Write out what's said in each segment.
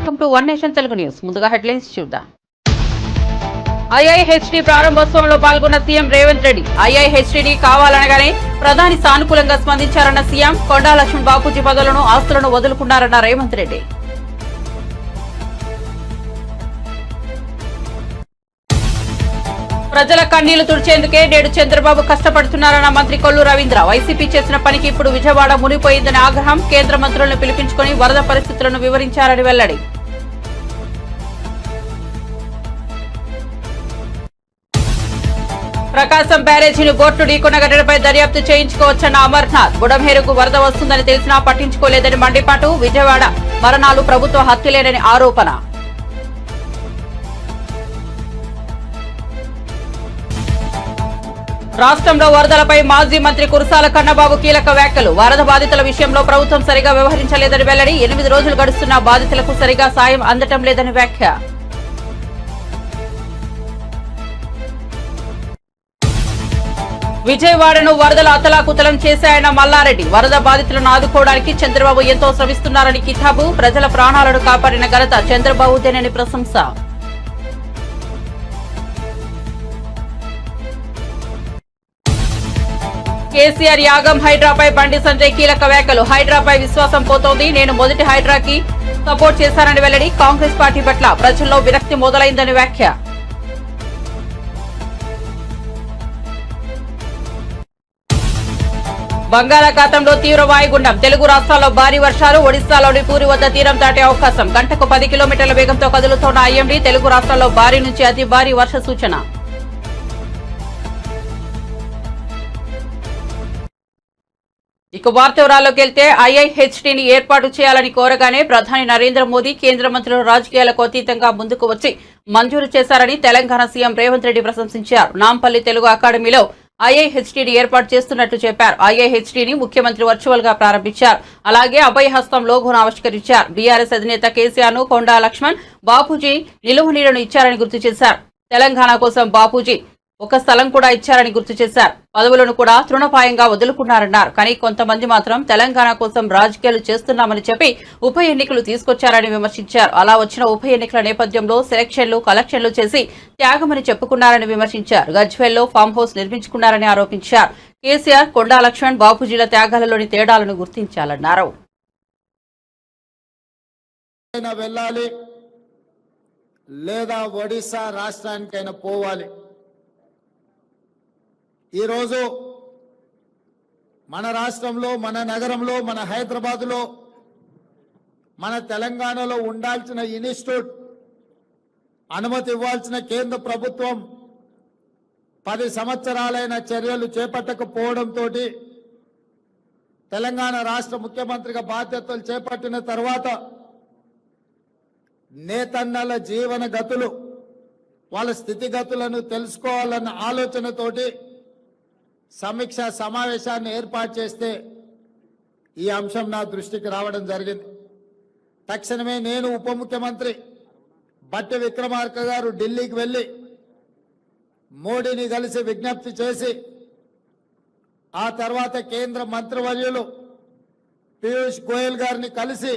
Welcome to one nation Telugu news. ముందుగా headlines చూద్దాం. ఐఐహెచ్డి ప్రారంభోత్సవంలో పాల్గొన్న సీఎం రేవంత్ రెడ్డి. ఐఐహెచ్డి కావాలనగానే ప్రధాని సానుకూలంగా స్పందించారన్న సీఎం. కొండా లక్ష్మణ్ బాపూజీ పదవులను ఆస్తులను వదులుకున్నారన్న రేవంత్ రెడ్డి. ప్రజల కన్నీళ్లు తుడిచేందుకే నేడు చంద్రబాబు కష్టపడుతున్నారన్న మంత్రి కొల్లు రవీంద్ర. వైసీపీ చేసిన పనికి ఇప్పుడు విజయవాడ మునిగిపోయిందని ఆగ్రహం. కేంద్ర మంత్రులను పిలిపించుకుని వరద పరిస్థితులను వివరించారని వెల్లడి. ప్రకాశం బ్యారేజీని బోట్లు ఢీకొన్న ఘటనపై దర్యాప్తు చేయించుకోవచ్చన్న అమర్నాథ్. బుడంహేరుకు వరద వస్తుందని తెలిసినా పట్టించుకోలేదని మండిపాటు. విజయవాడ మరణాలు ప్రభుత్వ హత్యలేనని ఆరోపణ. రాష్ట్రంలో వరదలపై మాజీ మంత్రి కురసాల కన్నబాబు కీలక వ్యాఖ్యలు. వరద బాధితుల విషయంలో ప్రభుత్వం సరిగా వ్యవహరించలేదని వెల్లడి. 8 రోజులు గడుస్తున్నా బాధితులకు సరిగా సాయం అందటం లేదని వ్యాఖ్య. విజయవాడను వరదలు అతలాకుతలం చేశాయన్న మల్లారెడ్డి. వరద బాధితులను ఆదుకోవడానికి చంద్రబాబు ఎంతో శ్రమిస్తున్నారని కితాబు. ప్రజల ప్రాణాలను కాపాడిన ఘనత చంద్రబాబుదేనని ప్రశంస. కేసీఆర్ యాగం హైడ్రాపై బండి సంజయ్ కీలక వ్యాఖ్యలు. హైడ్రాపై విశ్వాసం పోతోంది. నేను మొదటి హైడ్రాకి సపోర్ట్ చేశానని వెల్లడి. కాంగ్రెస్ పార్టీ పట్ల ప్రజల్లో విరక్తి మొదలైందని వ్యాఖ్య. బంగాళాఖాతంలో తీవ్ర వాయుగుండం. తెలుగు రాష్ట్రాల్లో భారీ వర్షాలు. ఒడిశాలోని పూరి వద్ద తీరం దాటే అవకాశం. గంటకు 10 కిలోమీటర్ల వేగంతో కదులుతోన్న ఐఎండీ. తెలుగు రాష్ట్రాల్లో భారీ నుంచి అతి భారీ వర్ష సూచన. ఇక వార్త వివరాల్లోకి వెళ్తే ఐఐహెచ్డిని ఏర్పాటు చేయాలని కోరగానే ప్రధాని నరేంద్ర మోదీ కేంద్ర మంత్రులు రాజకీయాలకు అతీతంగా ముందుకు వచ్చి మంజూరు చేశారని తెలంగాణ సీఎం రేవంత్ రెడ్డి ప్రశంసించారు. నాంపల్లి తెలుగు అకాడమీలో ఐఐహెచ్డిని ఏర్పాటు చేస్తున్నట్లు చెప్పారు. ఐఐహెచ్డిని ముఖ్యమంత్రి వర్చువల్ గా ప్రారంభించారు. అలాగే అభయహస్తం లోగోను ఆవిష్కరించారు. బీఆర్ఎస్ అధినేత కేసీఆర్ ను కొండా లక్ష్మణ్ బాపూజీ నిలువు నీడను ఇచ్చారని గుర్తు చేశారు. తెలంగాణ కోసం బాపూజీ ఒక స్థలం కూడా ఇచ్చారని గుర్తు చేశారు. పదవులను కూడా తృణపాయంగా వదులుకున్నారన్నారు. కానీ కొంతమంది మాత్రం తెలంగాణ కోసం రాజకీయాలు చేస్తున్నామని చెప్పి ఉప ఎన్నికలు తీసుకొచ్చారని విమర్శించారు. అలా వచ్చిన ఉప ఎన్నికల నేపథ్యంలో సెలక్షన్లు కలెక్షన్లు చేసి త్యాగమని చెప్పుకున్నారని విమర్శించారు. గజ్వేల్లో ఫామ్ హౌస్ నిర్మించుకున్నారని ఆరోపించారు. కేసీఆర్ కొండా లక్ష్మణ్ బాపూజీల త్యాగాలలోని తేడాలను గుర్తించాలన్నారు. లేదా ఒడిశా రాష్ట్రానికైనా పోవాలి. ఈరోజు మన రాష్ట్రంలో, మన నగరంలో, మన హైదరాబాద్లో, మన తెలంగాణలో ఉండాల్సిన ఇన్స్టిట్యూట్ అనుమతి ఇవ్వాల్సిన కేంద్ర ప్రభుత్వం 10 సంవత్సరాలైన చర్యలు చేపట్టకపోవడంతో తెలంగాణ రాష్ట్ర ముఖ్యమంత్రిగా బాధ్యతలు చేపట్టిన తర్వాత నేతన్నల జీవన గతులు, వాళ్ళ స్థితిగతులను తెలుసుకోవాలన్న ఆలోచనతోటి సమీక్ష సమావేశాన్ని ఏర్పాటు చేస్తే ఈ అంశం నా దృష్టికి రావడం జరిగింది. తక్షణమే నేను ఉప ముఖ్యమంత్రి బట్టి విక్రమార్క గారు ఢిల్లీకి వెళ్ళి మోడీని కలిసి విజ్ఞప్తి చేసి ఆ తర్వాత కేంద్ర మంత్రివర్యులు పీయూష్ గోయల్ గారిని కలిసి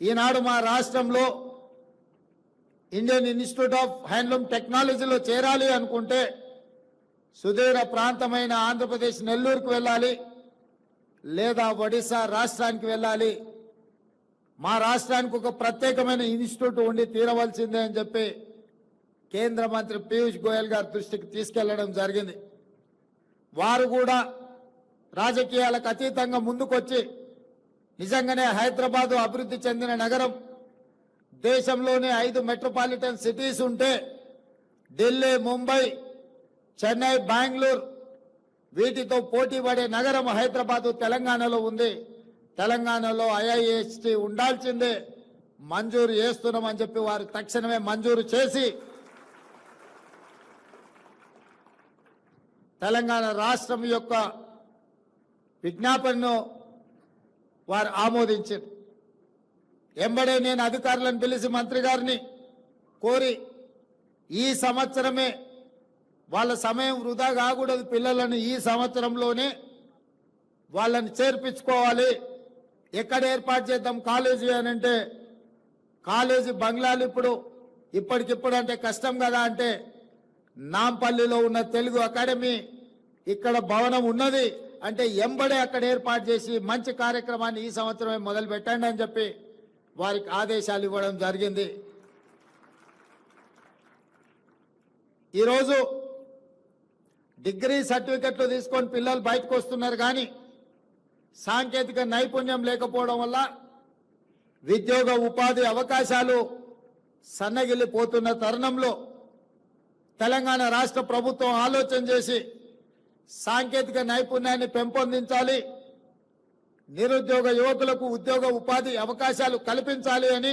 ఈనాడు మా రాష్ట్రంలో ఇండియన్ ఇన్స్టిట్యూట్ ఆఫ్ హ్యాండ్లూమ్ టెక్నాలజీలో చేరాలి అనుకుంటే సుదూర ప్రాంతమైన ఆంధ్రప్రదేశ్ నెల్లూరుకు వెళ్ళాలి, లేదా ఒడిశా రాష్ట్రానికి వెళ్ళాలి. మా రాష్ట్రానికి ఒక ప్రత్యేకమైన ఇన్స్టిట్యూట్ ఉండి తీరవలసిందే అని చెప్పి కేంద్ర మంత్రి పీయూష్ గోయల్ గారి దృష్టికి తీసుకెళ్లడం జరిగింది. వారు కూడా రాజకీయాలకు అతీతంగా ముందుకొచ్చి నిజంగానే హైదరాబాదు అభివృద్ధి చెందిన నగరం, దేశంలోనే 5 మెట్రోపాలిటన్ సిటీస్ ఉంటే ఢిల్లీ, ముంబై, చెన్నై, బెంగళూరు వీటితో పోటీ పడే నగరం హైదరాబాదు తెలంగాణలో ఉంది. తెలంగాణలో ఐఐహెచ్డి ఉండాల్సిందే, మంజూరు చేస్తున్నామని చెప్పి వారు తక్షణమే మంజూరు చేసి తెలంగాణ రాష్ట్రం యొక్క విజ్ఞాపనను వారు ఆమోదించారు. ఎంబడే నేను అధికారులను పిలిచి మంత్రి గారిని కోరి ఈ సంవత్సరమే వాళ్ళ సమయం వృధా కాకూడదు, పిల్లలను ఈ సంవత్సరంలోనే వాళ్ళని చేర్పించుకోవాలి. ఎక్కడ ఏర్పాటు చేద్దాం కాలేజీ అని అంటే కాలేజీ బంగ్లాలు ఇప్పుడు ఇప్పటికిప్పుడు అంటే కష్టం కదా అంటే నాంపల్లిలో ఉన్న తెలుగు అకాడమీ ఇక్కడ భవనం ఉన్నది అంటే ఎంబడే అక్కడ ఏర్పాటు చేసి మంచి కార్యక్రమాన్ని ఈ సంవత్సరమే మొదలు పెట్టండి అని చెప్పి వారికి ఆదేశాలు ఇవ్వడం జరిగింది. ఈరోజు డిగ్రీ సర్టిఫికెట్లు తీసుకొని పిల్లలు బయటకు వస్తున్నారు కానీ సాంకేతిక నైపుణ్యం లేకపోవడం వల్ల ఉద్యోగ ఉపాధి అవకాశాలు సన్నగిల్లిపోతున్న తరుణంలో తెలంగాణ రాష్ట్ర ప్రభుత్వం ఆలోచన చేసి సాంకేతిక నైపుణ్యాన్ని పెంపొందించాలి, నిరుద్యోగ యువకులకు ఉద్యోగ ఉపాధి అవకాశాలు కల్పించాలి అని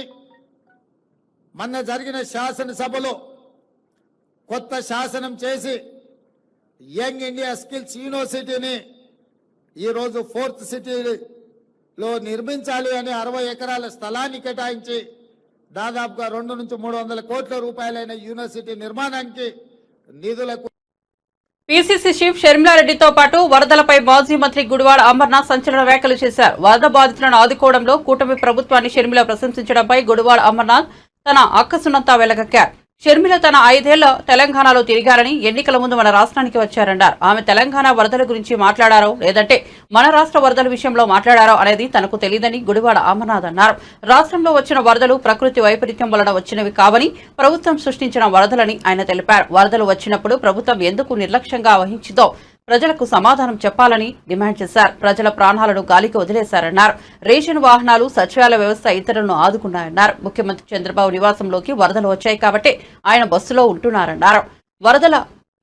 మొన్న జరిగిన శాసనసభలో కొత్త శాసనం చేసి యంగ్ ఇండియా స్కిల్స్ యూనివర్సిటీని ఈరోజు 4th సిటీలో నిర్మించాలి అని 60 ఎకరాల స్థలాన్ని కేటాయించి దాదాపుగా 200 నుంచి 300 కోట్ల రూపాయలైన యూనివర్సిటీ నిర్మాణానికి నిధులకు పీసీసీ చీఫ్ షర్మిలారెడ్డితో పాటు వరదలపై మాజీ మంత్రి గుడివాడ అమర్నాథ్ సంచలన వ్యాఖ్యలు చేశారు. వరద బాధితులను ఆదుకోవడంలో కూటమి ప్రభుత్వాన్ని షర్మిల ప్రశంసించడంపై గుడివాడ అమర్నాథ్ తన అక్కసునంతా వెలగక్కారు. షర్మిల తన 5 ఏళ్ల తెలంగాణలో తిరిగారని, ఎన్నికల ముందు మన రాష్ట్రానికి వచ్చారన్నారు. ఆమె తెలంగాణ వరదల గురించి మాట్లాడారో లేదంటే మన రాష్ట్ర వరదల విషయంలో మాట్లాడారో అనేది తనకు తెలియదని గుడివాడ అమర్నాథ్ అన్నారు. రాష్ట్రంలో వచ్చిన వరదలు ప్రకృతి వైపరీత్యం వలన వచ్చినవి కావని, ప్రభుత్వం సృష్టించిన వరదలని ఆయన తెలిపారు. వరదలు వచ్చినప్పుడు ప్రభుత్వం ఎందుకు నిర్లక్ష్యంగా వహించిందో ప్రజలకు సమాధానం చెప్పాలని డిమాండ్ చేశారు. ప్రజల ప్రాణాలను గాలికి వదిలేశారన్నారు. రేషన్ వాహనాలు, సచివాలయ వ్యవస్థ ఇతరులను ఆదుకున్నాయన్నారు. ముఖ్యమంత్రి చంద్రబాబు నివాసంలోకి వరదలు వచ్చాయి కాబట్టి ఆయన బస్సులో ఉంటున్నారన్నారు. వరదల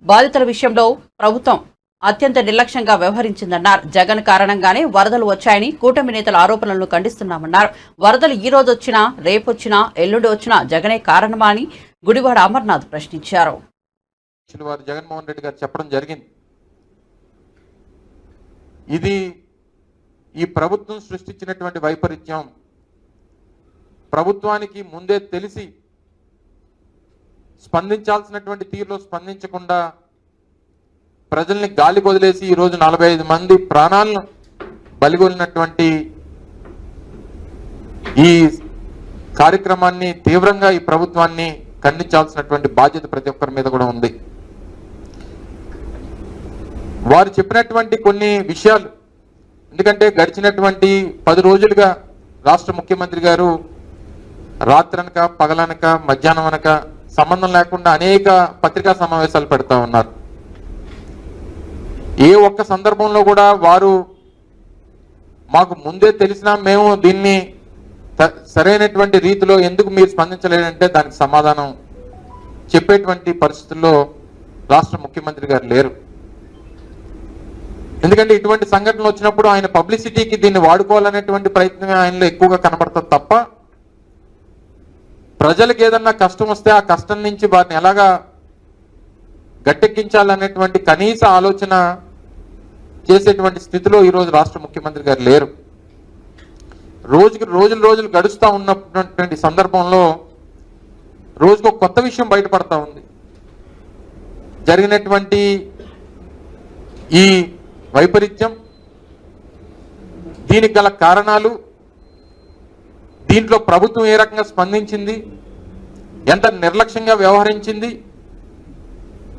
బాధితుల విషయంలో ప్రభుత్వం అత్యంత నిర్లక్ష్యంగా వ్యవహరించిందన్నారు. జగన్ కారణంగానే వరదలు వచ్చాయని కూటమి నేతల ఆరోపణలను ఖండిస్తున్నామన్నారు. వరదలు ఈ రోజు వచ్చినా, రేపొచ్చినా, ఎల్లుండి వచ్చినా జగనే కారణమా అని గుడివాడ అమర్నాథ్ ప్రశ్నించారు. జగన్మోహన్ రెడ్డి గారు చెప్పడం జరిగింది. ఇది ఈ ప్రభుత్వం సృష్టించినటువంటి వైపరీత్యం. ప్రభుత్వానికి ముందే తెలిసి స్పందించాల్సినటువంటి తీరులో స్పందించకుండా ప్రజల్ని గాలి వదిలేసి ఈరోజు 45 మంది ప్రాణాలను బలిగొలినటువంటి ఈ కార్యక్రమాన్ని తీవ్రంగా ఈ ప్రభుత్వాన్ని ఖండించాల్సినటువంటి బాధ్యత ప్రతి ఒక్కరి మీద కూడా ఉంది. వారు చెప్పినటువంటి కొన్ని విషయాలు, ఎందుకంటే గడిచినటువంటి 10 రోజులుగా రాష్ట్ర ముఖ్యమంత్రి గారు రాత్రనక, పగలనక, మధ్యాహ్నం అనక సంబంధం లేకుండా అనేక పత్రికా సమావేశాలు పెడతా ఉన్నారు. ఏ ఒక్క సందర్భంలో కూడా వారు మాకు ముందే తెలిసినా మేము దీన్ని సరైనటువంటి రీతిలో ఎందుకు మీరు స్పందించలేదంటే దానికి సమాధానం చెప్పేటువంటి పరిస్థితుల్లో రాష్ట్ర ముఖ్యమంత్రి గారు లేరు. ఎందుకంటే ఇటువంటి సంఘటనలు వచ్చినప్పుడు ఆయన పబ్లిసిటీకి దీన్ని వాడుకోవాలనేటువంటి ప్రయత్నమే ఆయనలో ఎక్కువగా కనబడుతుంది తప్ప ప్రజలకు ఏదన్నా కష్టం వస్తే ఆ కష్టం నుంచి వారిని ఎలాగా గట్టెక్కించాలనేటువంటి కనీస ఆలోచన చేసేటువంటి స్థితిలో ఈరోజు రాష్ట్ర ముఖ్యమంత్రి గారు లేరు. రోజులు గడుస్తూ ఉన్నటువంటి సందర్భంలో రోజుకు కొత్త విషయం బయటపడతా ఉంది. జరిగినటువంటి ఈ వైపరీత్యం, దీనికి గల కారణాలు, దీంట్లో ప్రభుత్వం ఏ రకంగా స్పందించింది, ఎంత నిర్లక్ష్యంగా వ్యవహరించింది,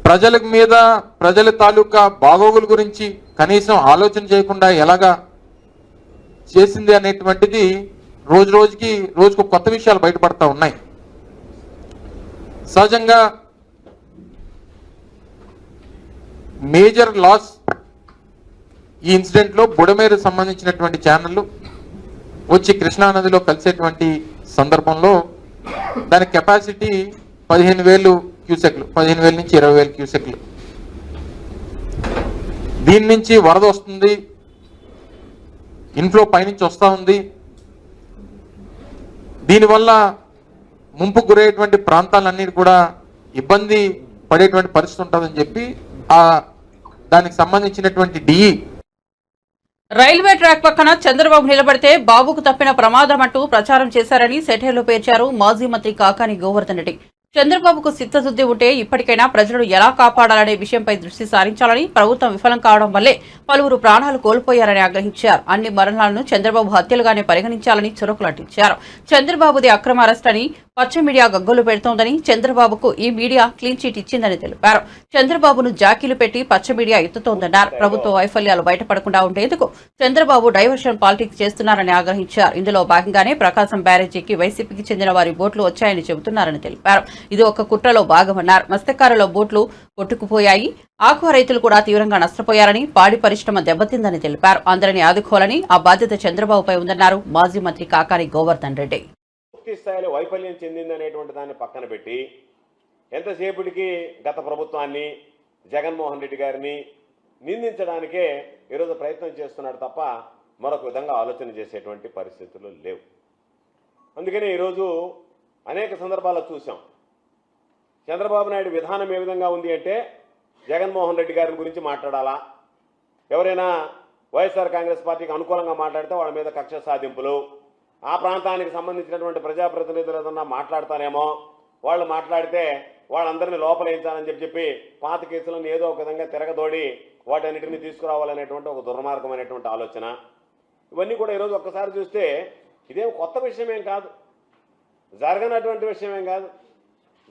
ప్రజల మీద ప్రజల తాలూకా బాగోగుల గురించి కనీసం ఆలోచన చేయకుండా ఎలాగా చేసింది అనేటువంటిది రోజుకు కొత్త విషయాలు బయటపడతా ఉన్నాయి. సహజంగా మేజర్ లాస్ ఈ ఇన్సిడెంట్ లో బుడమేరు సంబంధించినటువంటి ఛానళ్లు వచ్చి కృష్ణానదిలో కలిసేటువంటి సందర్భంలో దాని కెపాసిటీ 15,000 క్యూసెక్లు, 15,000 నుంచి 20,000 క్యూసెక్లు. దీని నుంచి వరద వస్తుంది, ఇన్ఫ్లో పైనుంచి వస్తూ ఉంది. దీనివల్ల ముంపు గురయ్యేటువంటి ప్రాంతాలన్నీ కూడా ఇబ్బంది పడేటువంటి పరిస్థితి ఉంటుందని చెప్పి దానికి సంబంధించినటువంటి డిఈ రైల్వే ట్రాక్ పక్కన చంద్రబాబు నిలబడితే బాబుకు తప్పిన ప్రమాదం అంటూ ప్రచారం చేశారని సెటైర్లు పేర్చారు మాజీ మంత్రి కాకాని గోవర్ధన్ రెడ్డి. చంద్రబాబుకు చిత్తశుద్ధి ఉంటే ఇప్పటికైనా ప్రజలను ఎలా కాపాడాలనే విషయంపై దృష్టి సారించాలని, ప్రభుత్వం విఫలం కావడం వల్లే పలువురు ప్రాణాలు కోల్పోయారని ఆగ్రహించారు. అన్ని మరణాలను చంద్రబాబు హత్యలుగానే పరిగణించాలని చురకులంటించారు. చంద్రబాబుది అక్రమ అరెస్ట్ అని పచ్చ మీడియా గగ్గోలు పెడుతోందని, చంద్రబాబుకు ఈ మీడియా క్లీన్ చిట్ ఇచ్చిందని తెలిపారు. చంద్రబాబును జాకీలు పెట్టి పచ్చ మీడియా ఎత్తుతోందన్నారు. ప్రభుత్వ వైఫల్యాలు బయటపడకుండా ఉండేందుకు చంద్రబాబు డైవర్షన్ పాలిటిక్స్ చేస్తున్నారని ఆగ్రహించారు. ఇందులో భాగంగానే ప్రకాశం బ్యారేజీకి వైసీపీకి చెందిన వారి బోట్లు వచ్చాయని చెబుతున్నారని తెలిపారు. ఇది ఒక కుట్రలో భాగమన్నారు. మత్స్యకారుల బోట్లు కొట్టుకుపోయాయి. ఆక్వా రైతులు కూడా తీవ్రంగా నష్టపోయారని, పాడి పరిశ్రమ దెబ్బతిందని తెలిపారు. అందరినీ ఆదుకోవాలని ఆ బాధ్యత చంద్రబాబుపై ఉందన్నారు మాజీ మంత్రి కాకాని గోవర్ధన్ రెడ్డి. పూర్తి స్థాయిలో వైఫల్యం చెందిందనేటువంటి దాన్ని పక్కన పెట్టి ఎంతసేపటికి గత ప్రభుత్వాన్ని, జగన్మోహన్ రెడ్డి గారిని నిందించడానికే ఈరోజు ప్రయత్నం చేస్తున్నాడు తప్ప మరొక విధంగా ఆలోచన చేసేటువంటి పరిస్థితులు లేవు. అందుకని ఈరోజు అనేక సందర్భాల్లో చూసాం. చంద్రబాబు నాయుడు విధానం ఏ విధంగా ఉంది అంటే, జగన్మోహన్ రెడ్డి గారి గురించి మాట్లాడాలా, ఎవరైనా వైఎస్ఆర్ కాంగ్రెస్ పార్టీకి అనుకూలంగా మాట్లాడితే వాళ్ళ మీద కక్ష సాధింపులు, ఆ ప్రాంతానికి సంబంధించినటువంటి ప్రజాప్రతినిధులు ఏదన్నా మాట్లాడతారేమో, వాళ్ళు మాట్లాడితే వాళ్ళందరినీ లోపలేయించాలని చెప్పి పాత కేసులను ఏదో ఒక విధంగా తిరగదోడి వాటన్నిటిని తీసుకురావాలనేటువంటి ఒక దుర్మార్గమైనటువంటి ఆలోచన. ఇవన్నీ కూడా ఈరోజు ఒక్కసారి చూస్తే ఇదేం కొత్త విషయమేం కాదు, జరగనటువంటి విషయమేం కాదు,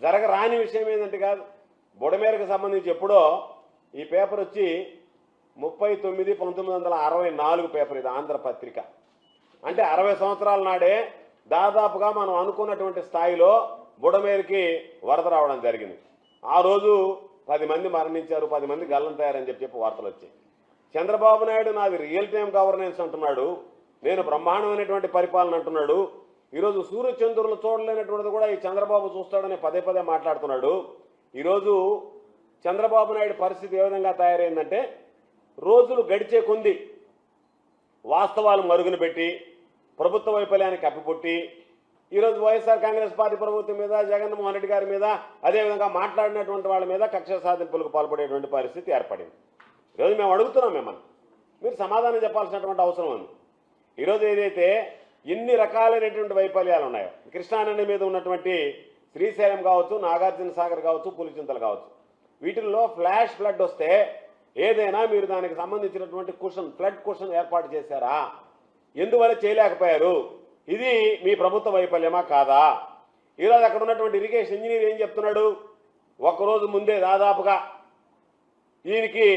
జరగరాని విషయం ఏంటంటే కాదు. బుడమేరకు సంబంధించి ఎప్పుడో ఈ పేపర్ వచ్చి 39/1964 పేపర్, ఇది ఆంధ్రపత్రిక. అంటే 60 సంవత్సరాల నాడే దాదాపుగా మనం అనుకున్నటువంటి స్థాయిలో బుడమేరుకి వరద రావడం జరిగింది. ఆ రోజు 10 మంది మరణించారు, 10 మంది గల్లంతయ్యారని చెప్పి వార్తలు వచ్చాయి. చంద్రబాబు నాయుడు నాది రియల్ టైం గవర్నెన్స్ అంటున్నాడు, నేను బ్రహ్మాండమైనటువంటి పరిపాలన అంటున్నాడు. ఈరోజు సూర్యచంద్రులు చూడలేనటువంటిది కూడా ఈ చంద్రబాబు చూస్తాడని పదే పదే మాట్లాడుతున్నాడు. ఈరోజు చంద్రబాబు నాయుడు పరిస్థితి ఏ విధంగా తయారైందంటే, రోజులు గడిచే కొంది వాస్తవాలు మరుగున పెట్టి ప్రభుత్వ వైఫల్యాన్ని కప్పిపుట్టి ఈరోజు వైఎస్ఆర్ కాంగ్రెస్ పార్టీ ప్రభుత్వం మీద, జగన్మోహన్ రెడ్డి గారి మీద, అదేవిధంగా మాట్లాడినటువంటి వాళ్ళ మీద కక్ష సాధింపులకు పాల్పడేటువంటి పరిస్థితి ఏర్పడింది. ఈరోజు మేము అడుగుతున్నాం, మిమ్మల్ని మీరు సమాధానం చెప్పాల్సినటువంటి అవసరం ఉంది. ఈరోజు ఏదైతే ఎన్ని రకాలైనటువంటి వైఫల్యాలు ఉన్నాయో, కృష్ణానది మీద ఉన్నటువంటి శ్రీశైలం కావచ్చు, నాగార్జున సాగర్ కావచ్చు, పులిచింతలు కావచ్చు, వీటిల్లో ఫ్లాష్ ఫ్లడ్ వస్తే ఏదైనా మీరు దానికి సంబంధించినటువంటి ఫ్లడ్ కుషన్ ఏర్పాటు చేశారా? ఎందువల్ల చేయలేకపోయారు? ఇది మీ ప్రభుత్వ వైఫల్యమా కాదా? ఈరోజు అక్కడ ఉన్నటువంటి ఇరిగేషన్ ఇంజనీర్ ఏం చెప్తున్నాడు, ఒక్కరోజు ముందే దాదాపుగా దీనికి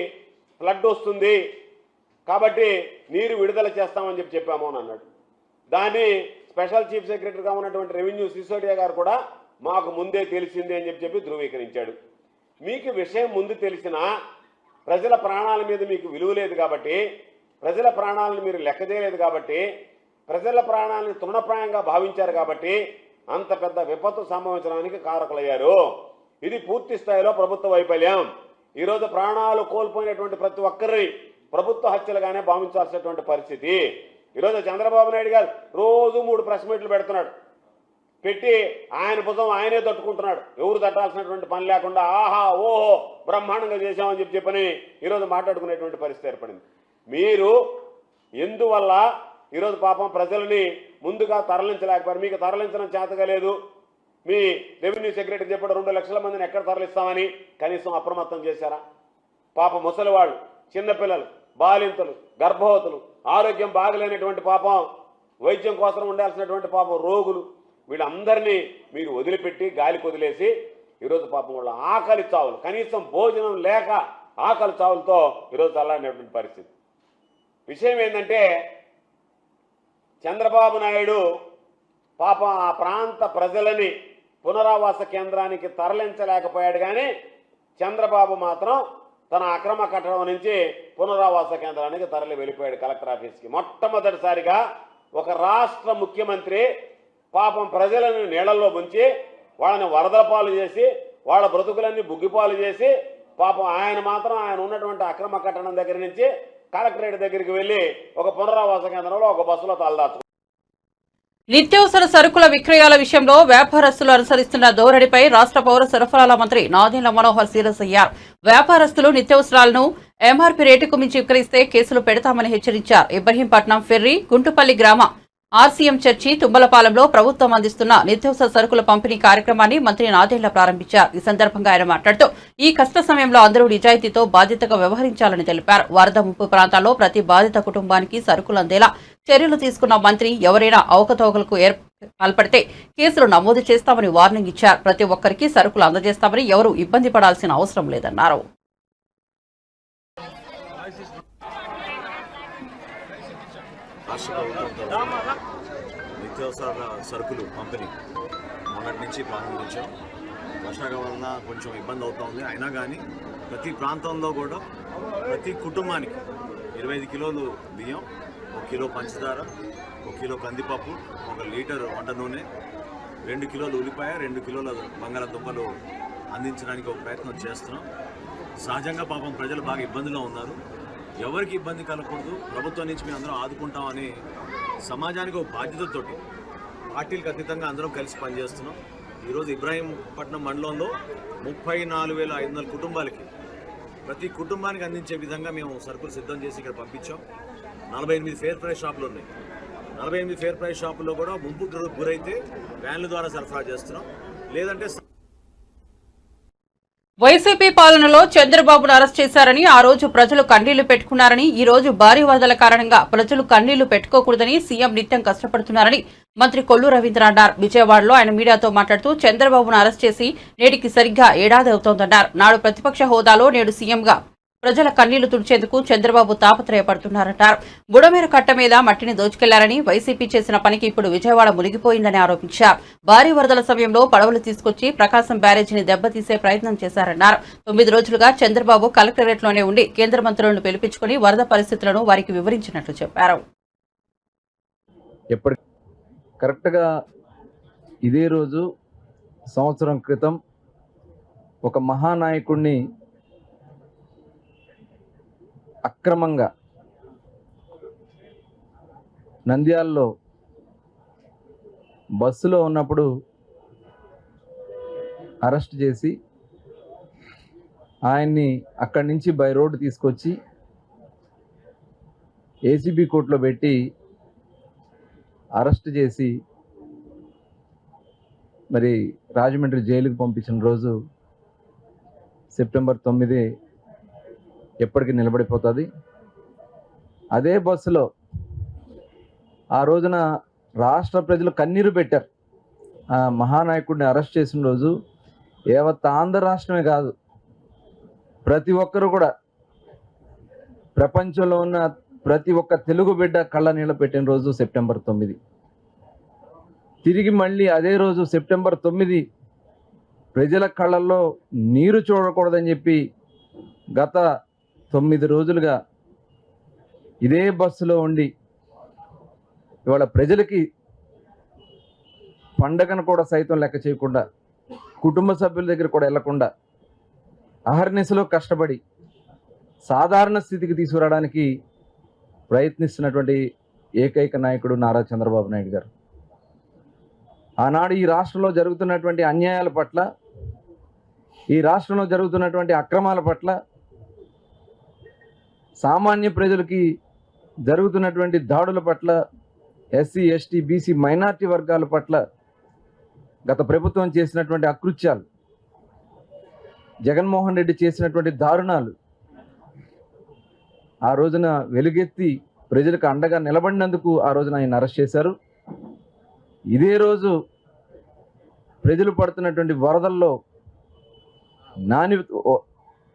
ఫ్లడ్ వస్తుంది కాబట్టి నీరు విడుదల చేస్తామని చెప్పాము అని అన్నాడు. దాన్ని స్పెషల్ చీఫ్ సెక్రటరీగా ఉన్నటువంటి రెవెన్యూ సిసోడియా గారు కూడా మాకు ముందే తెలిసిందే అని చెప్పి ధృవీకరించాడు. మీకు విషయం ముందు తెలిసినా ప్రజల ప్రాణాల మీద మీకు విలువ లేదు కాబట్టి, ప్రజల ప్రాణాలను మీరు లెక్క చేయలేదు కాబట్టి, ప్రజల ప్రాణాలను తృణప్రాయంగా భావించారు కాబట్టి అంత పెద్ద విపత్తు సంభవించడానికి కారకులయ్యారు. ఇది పూర్తి స్థాయిలో ప్రభుత్వ వైఫల్యం. ఈరోజు ప్రాణాలు కోల్పోయినటువంటి ప్రతి ఒక్కరిని ప్రభుత్వ హత్యలుగానే భావించాల్సినటువంటి పరిస్థితి. ఈరోజు చంద్రబాబు నాయుడు గారు రోజు 3 ప్రెస్ మీట్లు పెడుతున్నాడు, పెట్టి ఆయన భుజం ఆయనే తట్టుకుంటున్నాడు, ఎవరు తట్టాల్సినటువంటి పని లేకుండా ఆహా ఓహో బ్రహ్మాండంగా చేశామని చెప్పని ఈరోజు మాట్లాడుకునేటువంటి పరిస్థితి ఏర్పడింది. మీరు ఎందువల్ల ఈరోజు పాపం ప్రజలని ముందుగా తరలించలేకపోయారు? మీకు తరలించడం చేతగా లేదు. మీ రెవెన్యూ సెక్రటరీ చెప్పాడు 2 లక్షల మందిని ఎక్కడ తరలిస్తామని, కనీసం అప్రమత్తం చేశారా? పాపం ముసలివాళ్ళు, చిన్నపిల్లలు, బాలింతలు, గర్భవతులు, ఆరోగ్యం బాగలేనటువంటి పాపం, వైద్యం కోసం ఉండాల్సినటువంటి పాపం రోగులు, వీళ్ళందరినీ మీరు వదిలిపెట్టి గాలికి వదిలేసి ఈరోజు పాపం వాళ్ళ ఆకలి చావులు, కనీసం భోజనం లేక ఆకలి చావులతో ఈరోజు చల్లాడినటువంటి పరిస్థితి. విషయం ఏంటంటే, చంద్రబాబు నాయుడు పాపం ఆ ప్రాంత ప్రజలని పునరావాస కేంద్రానికి తరలించలేకపోయాడు. కానీ చంద్రబాబు మాత్రం తన అక్రమ కట్టడం నుంచి పునరావాస కేంద్రానికి తరలి వెళ్ళిపోయాడు, కలెక్టర్ ఆఫీస్కి. మొట్టమొదటిసారిగా ఒక రాష్ట్ర ముఖ్యమంత్రి పాపం ప్రజలను నీళ్లలో ముంచి వాళ్ళని వరదల పాలు చేసి వాళ్ళ బ్రతుకులన్నీ బుగ్గిపాలు చేసి పాపం ఆయన మాత్రం ఆయన ఉన్నటువంటి అక్రమ కట్టడం దగ్గర నుంచి కలెక్టరేట్ దగ్గరికి వెళ్ళి ఒక పునరావాస కేంద్రంలో ఒక బస్సులో తలదాచు. నిత్యావసర సరుకుల విక్రయాల విషయంలో వ్యాపారస్తులు అనుసరిస్తున్న ధోరణిపై రాష్ట్ర పౌర సరఫరాల మంత్రి నాదెండ్ల మనోహర్ సీరియస్ అయ్యారు. వ్యాపారస్తులు నిత్యావసరాలను ఎంఆర్పీ రేటుకు మించి విక్రయిస్తే కేసులు పెడతామని హెచ్చరించారు. ఇబ్రహీంపట్నం, ఫెర్రీ, గుంటుపల్లి గ్రామ ఆర్సీఎం చర్చి తుమ్మలపాలెంలో ప్రభుత్వం అందిస్తున్న నిత్యావసర సరుకుల పంపిణీ కార్యక్రమాన్ని మంత్రి నాదెండ్ల ప్రారంభించారు. ఈ సందర్భంగా ఆయన మాట్లాడుతూ ఈ కష్ట సమయంలో అందరూ నిజాయితీతో బాధ్యతగా వ్యవహరించాలని తెలిపారు. వరద ముప్పు ప్రాంతాల్లో ప్రతి బాధిత కుటుంబానికి సరుకులు అందేలా చర్యలు తీసుకున్న మంత్రి ఎవరైనా అవకతవకలకు పాల్పడితే కేసులు నమోదు చేస్తామని వార్నింగ్ ఇచ్చారు. ప్రతి ఒక్కరికి సరుకులు అందజేస్తామని ఎవరూ ఇబ్బంది పడాల్సిన అవసరం లేదన్నారు. రాష్ట్ర ప్రభుత్వం నిత్యావసర సరుకులు పంపిణీ మొన్నటి నుంచి ప్రారంభించాం. వర్షాల వలన కొంచెం ఇబ్బంది అవుతుంది. అయినా కానీ ప్రతి ప్రాంతంలో కూడా ప్రతి కుటుంబానికి 25 కిలోలు బియ్యం, 1 కిలో పంచదార, 1 కిలో కందిపప్పు, 1 లీటర్ వంట నూనె, 2 కిలోలు ఉల్లిపాయ, 2 కిలోల బంగాళాదుంపలు అందించడానికి ఒక ప్రయత్నం చేస్తున్నాం. సహజంగా పాపం ప్రజలు బాగా ఇబ్బందిలో ఉన్నారు. ఎవరికి ఇబ్బంది కలగకూడదు, ప్రభుత్వం నుంచి మేము అందరం ఆదుకుంటామని సమాజానికి ఒక బాధ్యతతోటి పార్టీలకు అతీతంగా అందరం కలిసి పనిచేస్తున్నాం. ఈరోజు ఇబ్రాహీంపట్నం మండలంలో 34,500 కుటుంబాలకి ప్రతి కుటుంబానికి అందించే విధంగా మేము సరుకులు సిద్ధం చేసి ఇక్కడ పంపించాం. 48 ఫేర్ ప్రైస్ షాపులు ఉన్నాయి. 48 ఫేర్ ప్రైస్ షాపుల్లో కూడా ముంపుకు గురైతే వ్యాన్ల ద్వారా సరఫరా చేస్తున్నాం. లేదంటే వైసీపీ పాలనలో చంద్రబాబును అరెస్ట్ చేశారని, ఆ రోజు ప్రజలు కన్నీళ్లు పెట్టుకున్నారని, ఈ రోజు భారీ వరదల కారణంగా ప్రజలు కన్నీళ్లు పెట్టుకోకూడదని సీఎం నిత్యం కష్టపడుతున్నారని మంత్రి కొల్లు రవీంద్ర అన్నారు. విజయవాడలో ఆయన మీడియాతో మాట్లాడుతూ చంద్రబాబును అరెస్ట్ చేసి నేటికి సరిగ్గా ఏడాది అవుతోందన్నారు. నాడు ప్రతిపక్ష హోదాలో నేడు సీఎంగా ప్రజల కన్నీళ్లు తుడిచేందుకు చంద్రబాబు తాపత్రయపడుతున్నారన్నారు. బుడమేరు కట్ట మీద మట్టిని దోచుకెళ్లారని, వైసీపీ చేసిన పనికి ఇప్పుడు విజయవాడ మునిగిపోయిందని ఆరోపించారు. భారీ వరదల సమయంలో పడవలు తీసుకొచ్చి ప్రకాశం బ్యారేజీని దెబ్బతీసే ప్రయత్నం చేశారన్నారు. 9 రోజులుగా చంద్రబాబు కలెక్టరేట్లోనే ఉండి కేంద్ర మంత్రులను పిలిపించుకుని వరద పరిస్థితులను వారికి వివరించినట్లు చెప్పారు. కరెక్ట్గా ఇదే రోజు సంవత్సరం క్రితం ఒక మహానాయకుడిని అక్రమంగా నంద్యాలలో బస్సులో ఉన్నప్పుడు అరెస్ట్ చేసి ఆయన్ని అక్కడి నుంచి బై రోడ్ తీసుకొచ్చి ఏసీబీ కోర్టులో పెట్టి అరెస్ట్ చేసి మరి రాజమండ్రి జైలుకు పంపించిన రోజు సెప్టెంబర్ 9 ఎప్పటికీ నిలబడిపోతుంది. అదే బస్సులో ఆ రోజున రాష్ట్ర ప్రజలు కన్నీరు పెట్టారు. ఆ మహానాయకుడిని అరెస్ట్ చేసిన రోజు యావత్ ఆంధ్ర రాష్ట్రమే కాదు, ప్రతి ఒక్కరు కూడా, ప్రపంచంలో ఉన్న ప్రతి ఒక్క తెలుగు బిడ్డ కళ్ళ నీళ్ళ పెట్టిన రోజు సెప్టెంబర్ 9. తిరిగి మళ్ళీ అదే రోజు సెప్టెంబర్ 9 ప్రజల కళ్ళల్లో నీరు చూడకూడదని చెప్పి గత 9 రోజులుగా ఇదే బస్సులో ఉండి ఇవాళ ప్రజలకి పండగను కూడా సైతం లెక్క చేయకుండా, కుటుంబ సభ్యుల దగ్గర కూడా వెళ్లకుండా అహర్నిశలో కష్టపడి సాధారణ స్థితికి తీసుకురావడానికి ప్రయత్నిస్తున్నటువంటి ఏకైక నాయకుడు నారా చంద్రబాబు నాయుడు గారు. ఆనాడు ఈ రాష్ట్రంలో జరుగుతున్నటువంటి అన్యాయాల పట్ల, ఈ రాష్ట్రంలో జరుగుతున్నటువంటి అక్రమాల పట్ల, సామాన్య ప్రజలకి జరుగుతున్నటువంటి దాడుల పట్ల, ఎస్సీ ఎస్టీ బీసీ మైనార్టీ వర్గాల పట్ల గత ప్రభుత్వం చేసినటువంటి అకృత్యాలు, జగన్మోహన్ రెడ్డి చేసినటువంటి దారుణాలు ఆ రోజున వెలుగెత్తి ప్రజలకు అండగా నిలబడినందుకు ఆ రోజున ఆయన అరెస్ట్ చేశారు. ఇదే రోజు ప్రజలు పడుతున్నటువంటి వరదల్లో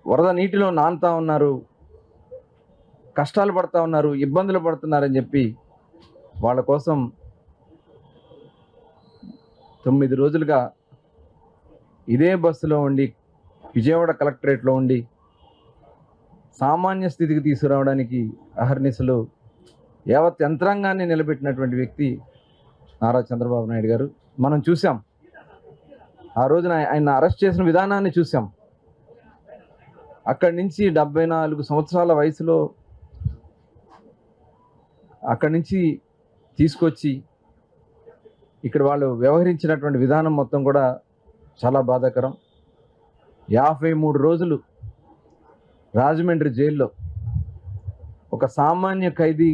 వరద నీటిలో నానుతా ఉన్నారు, కష్టాలు పడుతూ ఉన్నారు, ఇబ్బందులు పడుతున్నారని చెప్పి వాళ్ళ కోసం 9 రోజులుగా ఇదే బస్సులో ఉండి విజయవాడ కలెక్టరేట్లో ఉండి సామాన్య స్థితికి తీసుకురావడానికి అహర్నిశలు యావత్ యంత్రాంగాన్ని నిలబెట్టినటువంటి వ్యక్తి నారా చంద్రబాబు నాయుడు గారు. మనం చూసాం, ఆ రోజున ఆయన అరెస్ట్ చేసిన విధానాన్ని చూసాం. అక్కడి నుంచి 74 సంవత్సరాల వయసులో అక్కడి నుంచి తీసుకొచ్చి ఇక్కడ వాళ్ళు వ్యవహరించినటువంటి విధానం మొత్తం కూడా చాలా బాధాకరం. 53 రోజులు రాజమండ్రి జైల్లో ఒక సామాన్య ఖైదీ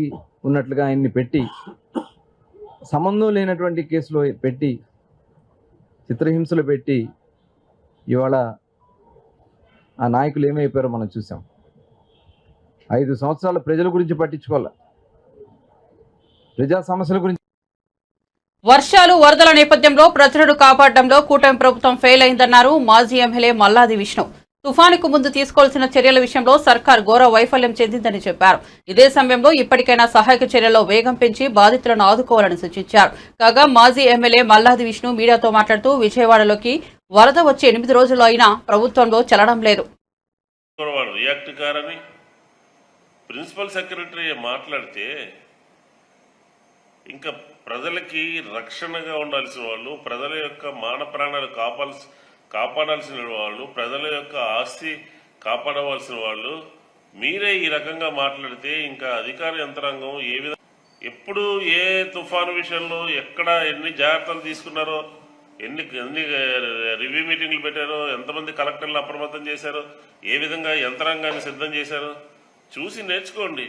ఉన్నట్లుగా ఆయన్ని పెట్టి సంబంధం లేనటువంటి కేసులో పెట్టి చిత్రహింసలు పెట్టి ఇవాళ ఆ నాయకులు ఏమైపోయారో మనం చూసాం. 5 సంవత్సరాల ప్రజల గురించి పట్టించుకోవాలి, ప్రజా సమస్యల గురించి. వర్షాలు వరదల నేపథ్యంలో ప్రజలను కాపాడడంలో కూటమి ప్రభుత్వం ఫెయిల్ అయిందన్నారు మాజీ ఎమ్మెల్యే మల్లాది విష్ణు. తుఫానుకు ముందు తీసుకోవాల్సిన చర్యల విషయంలో సర్కార్ ఘోర వైఫల్యం చెందిందని చెప్పారు. ఇదే సమయంలో ఇప్పటికైనా సహాయక చర్యల్లో వేగం పెంచి బాధితులను ఆదుకోవాలని సూచించారు. కాగా మాజీ ఎమ్మెల్యే మల్లాది విష్ణు మీడియాతో మాట్లాడుతూ విజయవాడలోకి వరద వచ్చి 8 రోజులు అయినా ప్రభుత్వంలో చలనం లేదు. రియాక్ట్ కారని ప్రిన్సిపల్ సెక్రటరీ మాట్లాడితే ఇంకా ప్రజలకి రక్షణగా ఉండాల్సిన వాళ్ళు, ప్రజల యొక్క మాన ప్రాణాలు కాపాడాల్సిన వాళ్ళు, ప్రజల యొక్క ఆస్తి కాపాడవలసిన వాళ్ళు మీరే ఈ రకంగా మాట్లాడితే ఇంకా అధికార యంత్రాంగం ఏ విధంగా ఎప్పుడు ఏ తుఫాను విషయంలో ఎక్కడ ఎన్ని జాగ్రత్తలు తీసుకున్నారో, ఎన్ని రివ్యూ మీటింగ్లు పెట్టారో, ఎంతమంది కలెక్టర్లు అప్రమత్తం చేశారో, ఏ విధంగా యంత్రాంగాన్ని సిద్ధం చేశారో చూసి నేర్చుకోండి.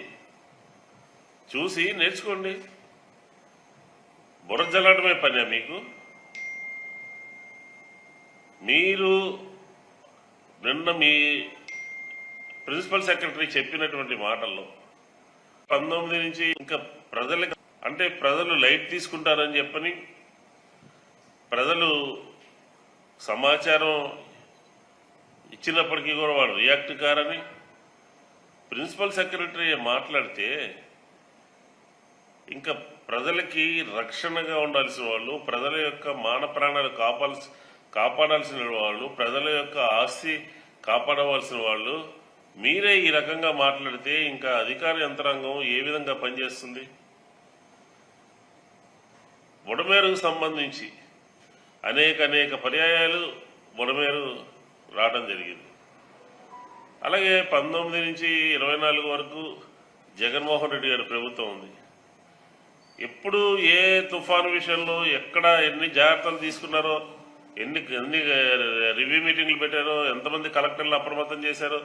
బుర్ర జల్లడమే పని మీకు. మీరు నిన్న మీ ప్రిన్సిపల్ సెక్రటరీ చెప్పినటువంటి మాటల్లో 19 నుంచి ఇంకా ప్రజలకు అంటే ప్రజలు లైట్ తీసుకుంటారని చెప్పని, ప్రజలు సమాచారం ఇచ్చినప్పటికీ కూడా వాళ్ళు రియాక్ట్ కారని ప్రిన్సిపల్ సెక్రటరీ మాట్లాడితే ఇంకా ప్రజలకి రక్షణగా ఉండాల్సిన వాళ్ళు, ప్రజల యొక్క మాన ప్రాణాలు కాపాడాల్సిన వాళ్ళు, ప్రజల యొక్క ఆస్తి కాపాడవలసిన వాళ్ళు మీరే ఈ రకంగా మాట్లాడితే ఇంకా అధికార యంత్రాంగం ఏ విధంగా పనిచేస్తుంది? బుడమేరుకు సంబంధించి అనేక పర్యాయాలు బుడమేరు రావడం జరిగింది. అలాగే 19 నుంచి 24 వరకు జగన్మోహన్ రెడ్డి గారి ప్రభుత్వం ఉంది. ఎప్పుడు ఏ తుఫాను విషయంలో ఎక్కడ ఎన్ని జాగ్రత్తలు తీసుకున్నారో, ఎన్ని రివ్యూ మీటింగ్లు పెట్టారో, ఎంతమంది కలెక్టర్లు అప్రమత్తం చేశారో,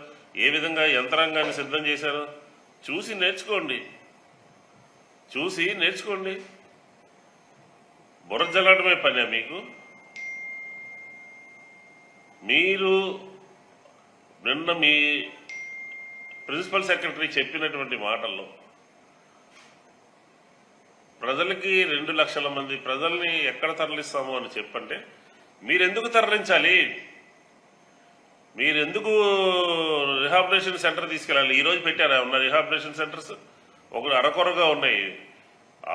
ఏ విధంగా యంత్రాంగాన్ని సిద్ధం చేశారో చూసి నేర్చుకోండి. బుర్ర జల్లడమే పని మీకు. మీరు నిన్న మీ ప్రిన్సిపల్ సెక్రటరీ చెప్పినటువంటి మాటల్లో ప్రజలకి 2 లక్షల మంది ప్రజల్ని ఎక్కడ తరలిస్తాము అని చెప్పంటే మీరెందుకు తరలించాలి? మీరెందుకు రిహాబిలిటేషన్ సెంటర్ తీసుకెళ్ళాలి? ఈ రోజు పెట్టారా ఉన్న రిహాబిలిటేషన్ సెంటర్స్? ఒకరు అరకొరగా ఉన్నాయి.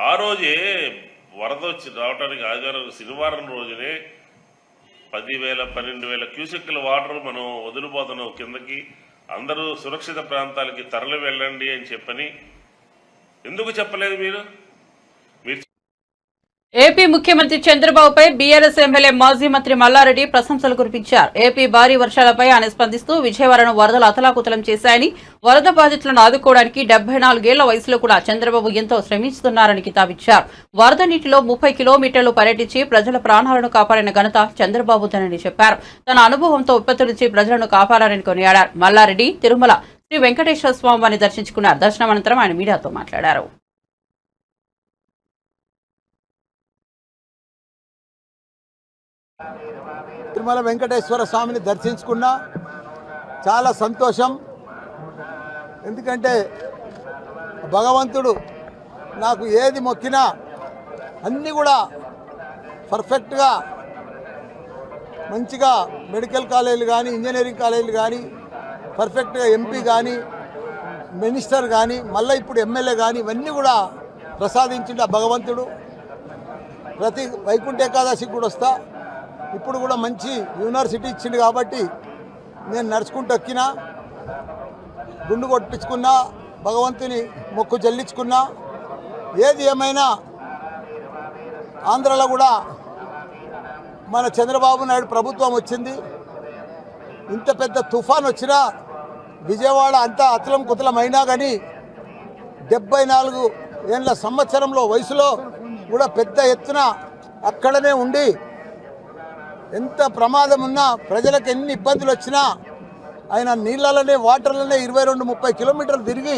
ఆ రోజే వరద వచ్చి రావడానికి ఆదివారం శనివారం రోజునే 10,000 12,000 క్యూసెక్కుల వాటర్ మనం వదిలిపోతున్నాం కిందకి. అందరూ సురక్షిత ప్రాంతాలకి తరలి వెళ్ళండి అని చెప్పని ఎందుకు చెప్పలేదు మీరు? ఏపీ ముఖ్యమంత్రి చంద్రబాబుపై బీఆర్ఎస్ ఎమ్మెల్యే మాజీ మంత్రి మల్లారెడ్డి ప్రశంసలు కురిపించారు. ఏపీ భారీ వర్షాలపై ఆయన స్పందిస్తూ విజయవాడను వరదలు అతలాకుతలం చేశాయని, వరద బాధితులను ఆదుకోవడానికి 74 ఏళ్ల వయసులో కూడా చంద్రబాబు ఎంతో శ్రమిస్తున్నారని కితాబిచ్చారు. వరద నీటిలో 30 కిలోమీటర్లు పర్యటించి ప్రజల ప్రాణాలను కాపాడిన ఘనత చంద్రబాబుదేనని చెప్పారు. తన అనుభవంతో విపత్తు నుంచి ప్రజలను కాపాడారని కొనియాడారు. మల్లారెడ్డి తిరుమల శ్రీ వెంకటేశ్వర స్వామిని దర్శించుకున్నారు. దర్శనం అనంతరం ఆయన మీడియాతో మాట్లాడారు. తిరుమల వెంకటేశ్వర స్వామిని దర్శించుకున్నా చాలా సంతోషం. ఎందుకంటే భగవంతుడు నాకు ఏది మొక్కినా అన్నీ కూడా పర్ఫెక్ట్గా మంచిగా మెడికల్ కాలేజీలు కానీ, ఇంజనీరింగ్ కాలేజీలు కానీ, పర్ఫెక్ట్గా ఎంపీ కానీ, మినిస్టర్ కానీ, మళ్ళీ ఇప్పుడు ఎమ్మెల్యే కానీ ఇవన్నీ కూడా ప్రసాదించిండు ఆ భగవంతుడు. ప్రతి వైకుంఠ ఏకాదశికి కూడా వస్తా. ఇప్పుడు కూడా మంచి యూనివర్సిటీ ఇచ్చిండు కాబట్టి నేను నడుచుకుంటూ ఎక్కినా, గుండు కొట్టించుకున్నా, భగవంతుని మొక్కు చెల్లించుకున్నా. ఏది ఏమైనా ఆంధ్రలో కూడా మన చంద్రబాబు నాయుడు ప్రభుత్వం వచ్చింది. ఇంత పెద్ద తుఫాన్ వచ్చినా విజయవాడ అంతా అతలం కుతలం అయినా కానీ 74 ఏళ్ళ సంవత్సరంలో వయసులో కూడా పెద్ద ఎత్తున అక్కడనే ఉండి ఎంత ప్రమాదం ఉన్నా, ప్రజలకు ఎన్ని ఇబ్బందులు వచ్చినా ఆయన నీళ్ళలోనే వాటర్లోనే 22-30 కిలోమీటర్లు తిరిగి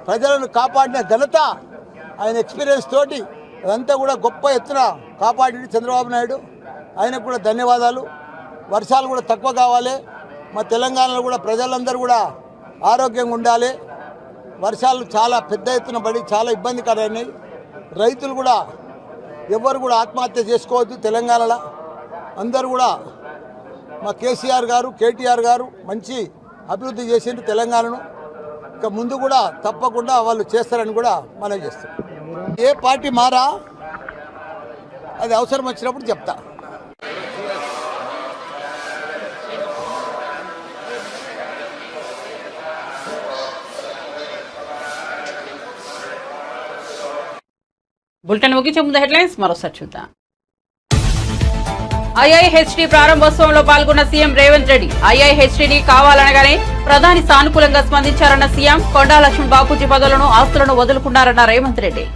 ప్రజలను కాపాడిన ఘనత ఆయన ఎక్స్పీరియన్స్ తోటి అదంతా కూడా గొప్ప ఎత్తున కాపాడి చంద్రబాబు నాయుడు, ఆయనకు కూడా ధన్యవాదాలు. వర్షాలు కూడా తక్కువ కావాలి, మా తెలంగాణలో కూడా ప్రజలందరూ కూడా ఆరోగ్యంగా ఉండాలి. వర్షాలు చాలా పెద్ద ఎత్తున పడి చాలా ఇబ్బందికరమైనాయి. రైతులు కూడా ఎవరు కూడా ఆత్మహత్య చేసుకోవద్దు. తెలంగాణలో అందరూ కూడా మా కేసీఆర్ గారు, కేటీఆర్ గారు మంచి అభివృద్ధి చేసిండ్రు తెలంగాణను. ఇక ముందు కూడా తప్పకుండా వాళ్ళు చేస్తారని కూడా మనం చేస్తాం. ఏ పార్టీ మారా అది అవసరం వచ్చినప్పుడు చెప్తా. బులెటిన్ ముగించే ముందు హెడ్లైన్స్ మరోసారి చూద్దాం. ఐఐహెచ్టీ ప్రారంభోత్సవంలో పాల్గొన్న సీఎం రేవంత్ రెడ్డి. ఐఐహెచ్టీని కావాలనగానే ప్రధాని సానుకూలంగా స్పందించారన్న సీఎం. కొండా లక్ష్మణ్ బాపూజీ పదవులను, ఆస్తులను వదులుకున్నారన్న రేవంత్ రెడ్డి.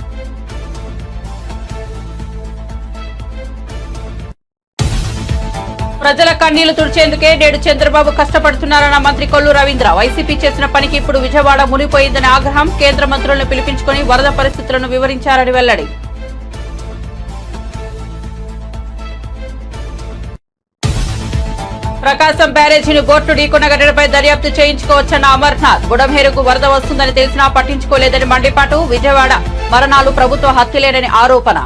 ప్రజల కన్నీళ్లు తుడిచేందుకే నేడు చంద్రబాబు కష్టపడుతున్నారన్న మంత్రి కొల్లు రవీంద్ర. వైసీపీ చేసిన పనికి ఇప్పుడు విజయవాడ మునిగిపోయిందని ఆగ్రహం. కేంద్ర మంత్రులను పిలిపించుకుని వరద పరిస్థితులను వివరించారని వెల్లడి. ప్రకాశం బ్యారేజీని బోట్లు ఢీకొన్న ఘటనపై దర్యాప్తు చేయించుకోవచ్చన్న అమర్నాథ్. బుడమేరుకు వరద వస్తుందని తెలిసినా పట్టించుకోలేదని మండిపాటు. విజయవాడ మరణాలు ప్రభుత్వ హత్యలేనని ఆరోపణ.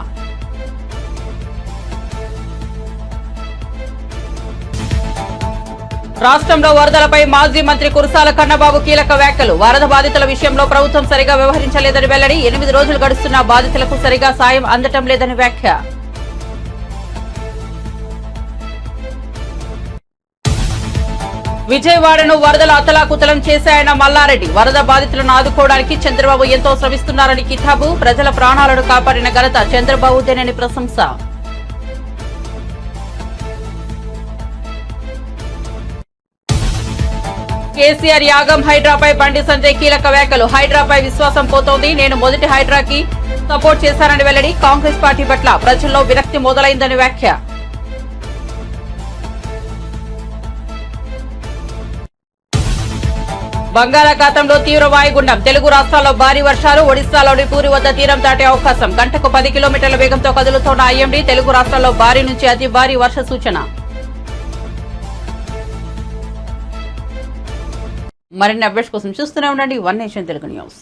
రాష్ట్రంలో వరదలపై మాజీ మంత్రి కురసాల కన్నబాబు కీలక వ్యాఖ్యలు. వరద బాధితుల విషయంలో ప్రభుత్వం సరిగా వ్యవహరించలేదని వెల్లడి. 8 రోజులు గడుస్తున్నా బాధితులకు సరిగా సాయం అందటం లేదని వ్యాఖ్య. విజయవాడను వరదలు అతలాకుతలం చేశాయన్న మల్లారెడ్డి. వరద బాధితులను ఆదుకోవడానికి చంద్రబాబు ఎంతో శ్రమిస్తున్నారని కితాబు. ప్రజల ప్రాణాలను కాపాడిన ఘనత చంద్రబాబుదేనని ప్రశంస. కేసీఆర్ యాగం హైడ్రాపై బండి సంజయ్ కీలక వ్యాఖ్యలు. హైడ్రాపై విశ్వాసం పోతోంది. నేను మొదటి హైడ్రాకి సపోర్ట్ చేశానని వెల్లడి. కాంగ్రెస్ పార్టీ పట్ల ప్రజల్లో విరక్తి మొదలైందని వ్యాఖ్య. బంగాళాఖాతంలో తీవ్ర వాయుగుండం. తెలుగు రాష్ట్రాల్లో భారీ వర్షాలు. ఒడిశాలోని పూరి వద్ద తీరం దాటే అవకాశం. గంటకు 10 కిలోమీటర్ల వేగంతో కదులుతోన్న ఐఎండీ. తెలుగు రాష్ట్రాల్లో భారీ నుంచి అతి భారీ వర్ష సూచన. మరిన్ని అప్డేట్స్ కోసం చూస్తూనే ఉండండి వన్ నేషన్ తెలుగు న్యూస్.